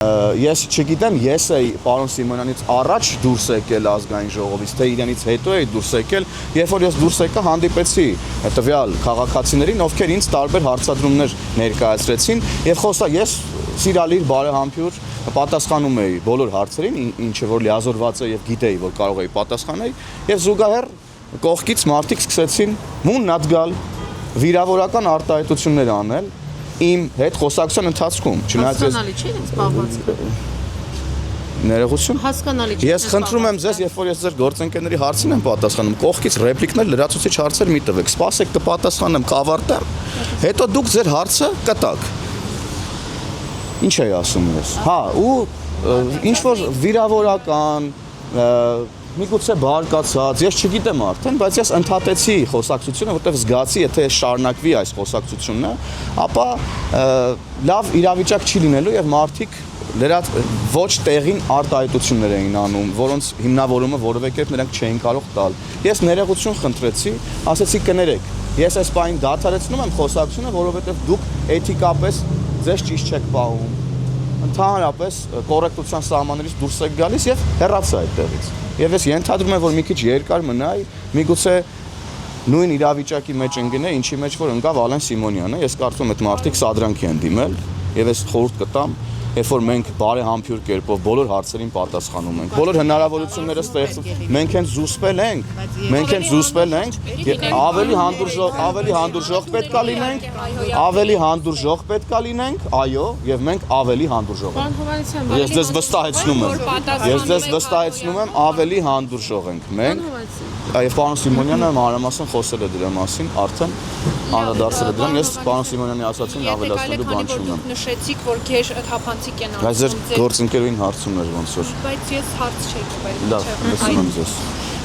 Ես չգիտեմ, ես էի պարոն Սիմոնյանից առաջ դուրս եկել ազգային ժողովից, թե իրենից հետո էի դուրս եկել, երբ որ ես դուրս եկա հանդիպեցի տվյալ քաղաքացիներին, ովքեր ինձ տարբեր հարցադրումներ ներկայացրեցին, եւ ես սիրալիր բարեհամբույր պատասխանում էի բոլոր հարցերին, ինչը որ լիազորված է եւ գիտեի, որ կարող էի պատասխանել, եւ զուգահեռ կողքից մարդիկ սկսեցին մուննատ գալ, վիրավորական արտահայտություններ անել իմ հետ խոսակցության ընթացքում, չնայած հասկանալի չէ ինձ զբաղվածքը։ Ներողություն։ Հասկանալի չէ։ Ես խնդրում եմ ձեզ, երբ որ ես ձեր գործընկերների հարցին եմ պատասխանում, կողքից ռեպլիկներ, լրացուցիչ հարցեր մի տվեք, սպասեք կպատասխանեմ, կավարտեմ, հետո դուք ձեր հարցը կտաք։ Ինչ էի ասում ես։ Հա, ու ինչ որ վիրավորական միգուցե բարկացած, ես չգիտեմ արդեն, բայց ես ընդհատեցի խոսակցությունը, որտեղ զգացի, եթե շարունակվի այս խոսակցությունը, ապա լավ իրավիճակ չի լինելու եւ մարդիկ ոչ տեղին արտահայտություններ էին անում, որոնց հիմնավորումը որևէ կերպ նրանք չէին կարող տալ։ Ես ներողություն խնդրեցի, ասեցի կներեք, ես այս բանին դադարեցնում եմ խոսակցությունը, որովհետեւ դուք էթիկապես ձեզ ճիշտ չեք պահում։ Ընդհանրապես կոռեկտության սահմաններից դուրս եք գալիս եւ հեռացա այդտեղից։ Եվ ես ենթադրում եմ, որ մի քիչ երկար մնայի, միգուցե նույն իրավիճակի մեջ ընկնե, ինչի մեջ որ ընկավ Ալեն Սիմոնյանը, ես կարծում եմ այդ մարդիկ սադրանքի են դիմել եւ ես խորհուրդ կտամ, երբ որ մենք բարեհամբույր կերպով բոլոր հարցերին պատասխանում ենք, բոլոր հնարավորությունները ստեղծում, մենք հենց զուսպել ենք, ավելի հանդուրժող պետքա լինենք, այո, եւ մենք ավելի հանդուրժող ենք։ Ես ձեզ վստահեցնում եմ, ավելի հանդուրժող ենք մենք։ Եվ պարոն Սիմոնյանը մանրամասն խոսել է դրա մասին, արդեն անդրադարձել է դրան, ես պարոն Սիմոնյանի ասացին ավելացնելու բան չունեմ։ Նշեցիք, որ քեշ թափանցիկ են Բայց ձեր գործընկերուին հարցում էր ոնց որ։ Բայց ես հարց չեք բերել։ Լավ, լսում եմ ձեզ։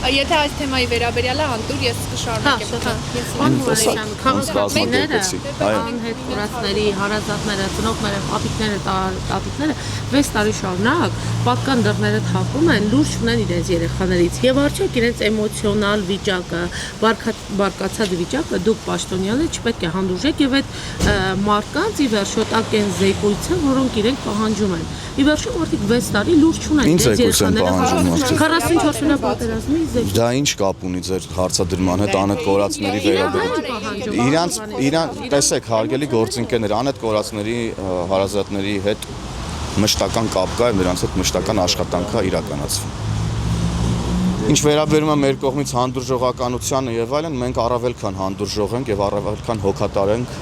Եթե այս թեմայի վերաբերյալ է անդուր, ես կշարունակեմ։ Քաղաքացիները, անհետ կորածների, հարազատները, ծնողները, պապիկները, տատիկները 6 տարի շարունակ պատկան դռները թափում են, լուրջ ունեն իրենց երեխաներից եւ արդյոք իրենց էմոցիոնալ վիճակը, բարկացած վիճակը դուք պաշտոնյաները չպետք է հանդուրժեք եւ այդ մարդկանց ի վերջո տակ են զեկույցը, որոնք իրենք պահանջում են։ Ի վերջո մարդիկ 6 տարի լուրջ ունեն իրենց երեխաները 44-րդ պատերազմի Դա ինչ կապ ունի ձեր հարցադրման հետ անհետ կորածների վերաբերյալ։ Իրան տեսեք, հարգելի գործընկերներ, անհետ կորածների հարազատների հետ մշտական կապ կա եւ նրանց հետ մշտական աշխատանք է իրականացվում։ Ինչ վերաբերում է մեր կողմից հանդուրժողականությանը եւ այլն, մենք առավել քան հանդուրժող ենք եւ առավել քան հոգատար ենք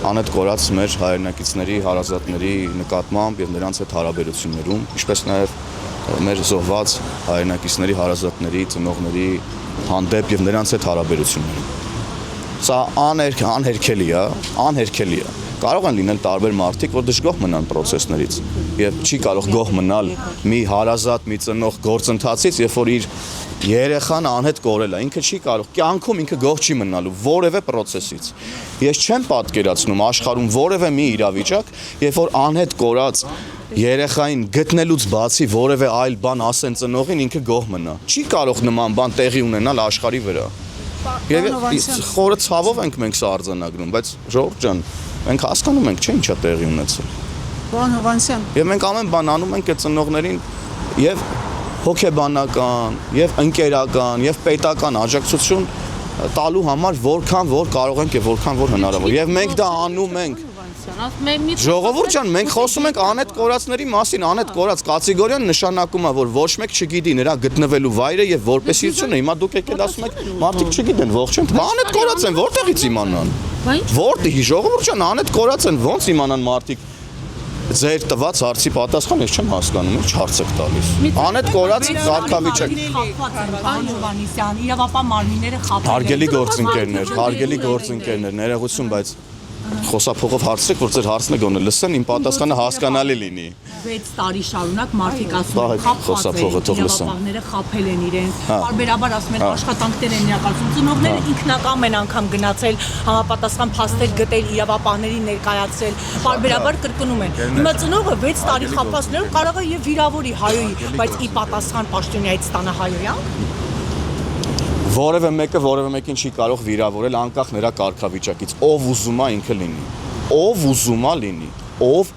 անհետ կորած մեր հայրենակիցների, հարազատների նկատմամբ եւ նրանց հետ հարաբերություններում, ինչպես նաեւ մեր զոհված հայրենակիցների, հարազատների, ծնողների հանդեպ եւ նրանց հետ հարաբերություններում։ Սա անհերքելի է։ Կարող են լինել տարբեր մարդիկ, որ դժգոհ մնան process-ներից եւ չի կարող գոհ մնալ մի հարազատ, մի ծնող գործընթացից, երբ որ իր երեխան անհետ կորել է, ինքը չի կարող, կյանքում ինքը գոհ չի մնալու որևէ process-ից։ Ես չեմ պատկերացնում աշխարհում որևէ մի իրավիճակ, երբ որ անհետ կորած երեխային գտնելուց բացի որևէ այլ բան ասեն ծնողին, ինքը գոհ մնա։ Չի կարող նման բան տեղի ունենալ աշխարհի վրա։ Եվ խորը ցավով ենք մենք սա արձանագրում, բայց ժողովուրդ ջան, մենք հասկանում ենք, չէ՞ ինչա տեղի ունեցել։ Պարոն Հովհաննիսյան, Եվ մենք ամեն բան անում ենք այդ ծնողներին եւ հոգեբանական, եւ ընկերական, եւ պետական աջակցություն տալու համար որքան որ կարող ենք եւ որքան որ հնարավոր։ Եվ մենք դա անում ենք։ Ժողովուրդ ջան, մենք խոսում ենք անհետ կորածների մասին, անհետ կորած կատեգորիան նշանակում է, որ ոչ մեկ չգիտի նրա գտնվելու վայրը եւ որպեսությունը։ Հիմա դուք եկել ասում եք, մարդիկ չգիտեն, ողջ են, անհետ կորած են, որտեղից իմանան։ Որտեղի ժողովուրդ ջան, անհետ կորած են, ոնց իմանան մարդիկ։ Ձեր տված հարցի պատասխան ես չեմ հասկանում, ինչ հարց եք տալիս։ Անհետ կորած կարգավիճակ։ Պարոն Հովհաննիսյան, իրավապահ մարմինները խափան։ Հարգելի գործընկերներ, ներողություն, բայց խոսափողով հարցրեք, որ ձեր հարցն է գոնե լսեն, իմ պատասխանը հասկանալի լինի։ 6 տարի շարունակ մարդիկ ասում են իրավապահները խափել են իրենց, բարբերաբար ասում են աշխատանքներ են իրականացում, ծնողները ինքնակամ են անգամ գնացել համապատասխան փաստեր գտել, իրավապահների ներկայացրել, բարբերաբար կրկնում են։ Հիմա ծնողը 6 տարի խափվածներով կարող է եւ վիրավորի հայոյի, բայց ի պատասխան պաշտոնյայից ստանա հայոյանք։ Որևէ մեկին չի կարող վիրավորել անկախ նրա կարգավիճակից, ով ուզում է ինքը լինի, ով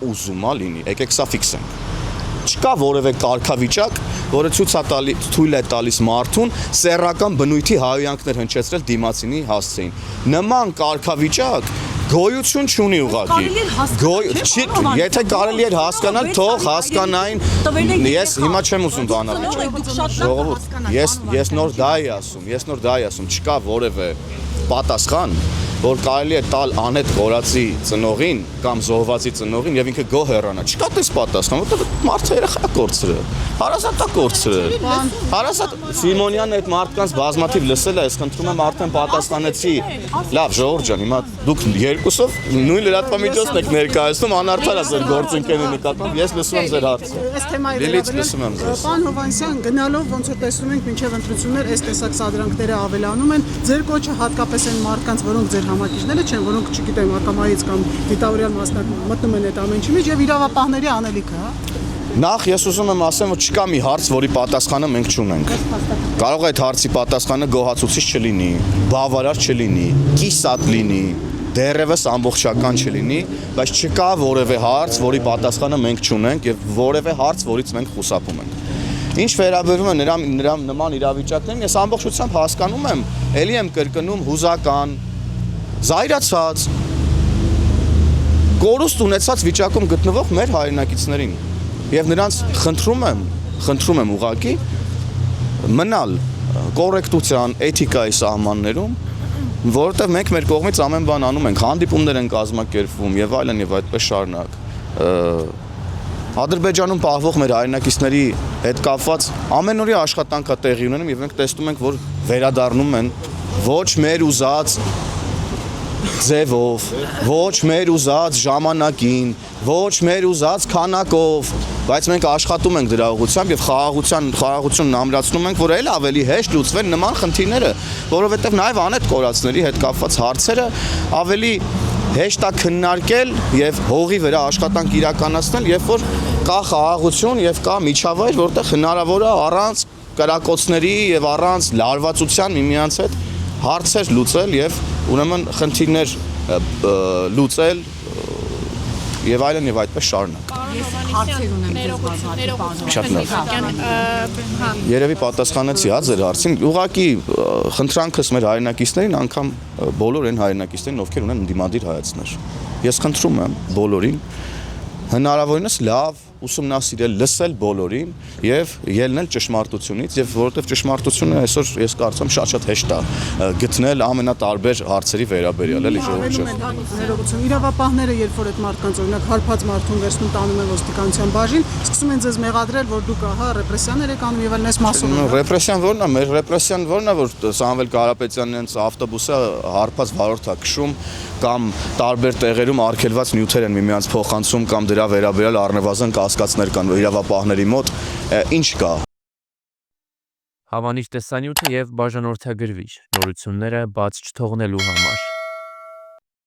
ուզում է լինի, եկեք սա ֆիքսենք։ Չկա որևէ կարգավիճակ, որը թույլ է տալիս մարդուն սեռական բնույթի հայոյանքներ հնչեցրել դիմացինի հասցեին։ Նման կարգավիճակ գոյություն չունի ուղղակի։ Եթե կարելի էր հասկանալ, թող հասկանային։ Ես հիմա չեմ ուզում բանալ։ Ժողովուրդ, ես նոր դա եի ասում, չկա որևէ պատասխան, որ կարելի է տալ անհետ կորածի ծնողին կամ զոհվածի ծնողին եւ ինքը գոհ հեռանա։ Չկա դες պատասխան, որովհետեւ մարդը երեխա կորցրել։ Հարազատա կորցրել։ Հարազատ Սիմոնյանն այդ մարդկանց բազմաթիվ լսել է, ես խնդրում եմ արդեն պատասխանեցի։ Լավ, ժողովուրդ ջան, հիմա դուք երկուսով նույն լրատվամիջոցն եք ներկայացնում, անարդար է ձեր գործընկերների նկատմամբ, ես լսում եմ ձեր հարցը։ Այս թեմայի Լիլիթ, լսում եմ ձեզ։ Պարոն Հովհաննիսյան, գնալով ոնց որ տեսնում ենք մինչև ընտրություններ այս տեսակ սադրանքները ավելանում են, ձեր կոչը հատկապես այն մարդկանց, որոնք ձեր համակիչները չեն, որոնք չգիտեմ, ակամայից կամ դիտավորյալ մասնակցում մտնում են այդ ամենի մեջ եւ իրավապահների անելիքը, հա։ Նախ ես ուզում եմ ասեմ, որ չկա մի հարց, որի պատասխանը մենք չունենք։ Կարող է այդ հարցի պատասխանը գոհացուցիչ չլինի, բավարար չլինի, կիսատ լինի, դեռևս ամբողջական չլինի, բայց չկա որևէ հարց, որի պատասխանը մենք չունենք եւ որևէ հարց, որից մենք խուսափում ենք։ Ինչ վերաբերում է նման իրավիճակներին, ես ամբողջությամբ հասկանում եմ, ելի եմ կրկնում հուզական, զայրացած, կորուստ ունեցած վիճակում գտնվող մեր հայրենակիցներին եւ նրանց խնդրում եմ ուղղակի մնալ կոռեկտության, էթիկայի սահմաններում, որովհետեւ մենք մեր կողմից ամեն բան անում ենք, հանդիպումներ են կազմակերպվում եւ այլն եւ այդպես շարունակ։ Ադրբեջանում պահվող մեր հայրենակիցների հետ կապված ամենօրյա աշխատանք է տեղի ունենում եւ մենք տեսնում ենք, որ վերադառնում են ոչ մեր ուզած ձևով, ոչ մեր ուզած ժամանակին, ոչ մեր ուզած քանակով, բայց մենք աշխատում ենք դրա ուղղությամբ եւ խաղաղությունն ամրացնում ենք, որ այլ ավելի հեշտ լուծվեն նման խնդիրները, որովհետեւ նաեւ անհետ կորածների հետ կապված հարցերը ավելի հեշտ է քննարկել եւ հողի վրա աշխատանք իրականացնել, երբ որ կա խաղաղություն եւ կա միջավայր, որտեղ հնարավոր է առանց կրակոցների եւ առանց լարվածության միմյանց հետ հարցեր լուծել եւ ուրեմն խնդիրներ լուծել եւ այլն եւ այդպես շարունակ։ Հարցեր ունեմ ձեզ բազմաթիվ։ Երևի պատասխանեցի հա ձեր հարցին։ Ուղղակի խնդրանքս մեր հայրենակիցներին անգամ բոլոր այն հայրենակիցներին, ովքեր ունեն ընդդիմադիր հայացքներ։ Ես խնդրում եմ բոլորին հնարավորինս լավ ուսումնասիրել, լսել բոլորին եւ ելնել ճշմարտությունից եւ որովհետեւ ճշմարտությունը այսօր ես կարծում եմ շատ հեշտ է գտնել ամենատարբեր հարցերի վերաբերյալ, էլի ժողովուրդ։ Ներողություն, իրավապահները երբ որ այդ մարդկանց օրինակ հարբած մարդուն վերցնում տանում են ոստիկանության բաժին, սկսում են ձեզ մեղադրել, որ դուք ահա ռեպրեսիաներ եք անում եւ այլն, այս մասով։ Ռեպրեսիան ո՞րն է, մեր ռեպրեսիան ո՞րն է, որ Սամվել Կարապետյանն ավտոբուսը հարբած վարորդ է քշում կամ տարբեր տեղերում արգելված նյութեր են միմյանց փոխանցում կամ դրա վերաբերյալ առնվազն կասկածներ կան իրավապահների մոտ, ինչ կա։ Հավանիչ տեսանյութը եւ բաժանորդագրվիչ նորությունները բաց չթողնելու համար։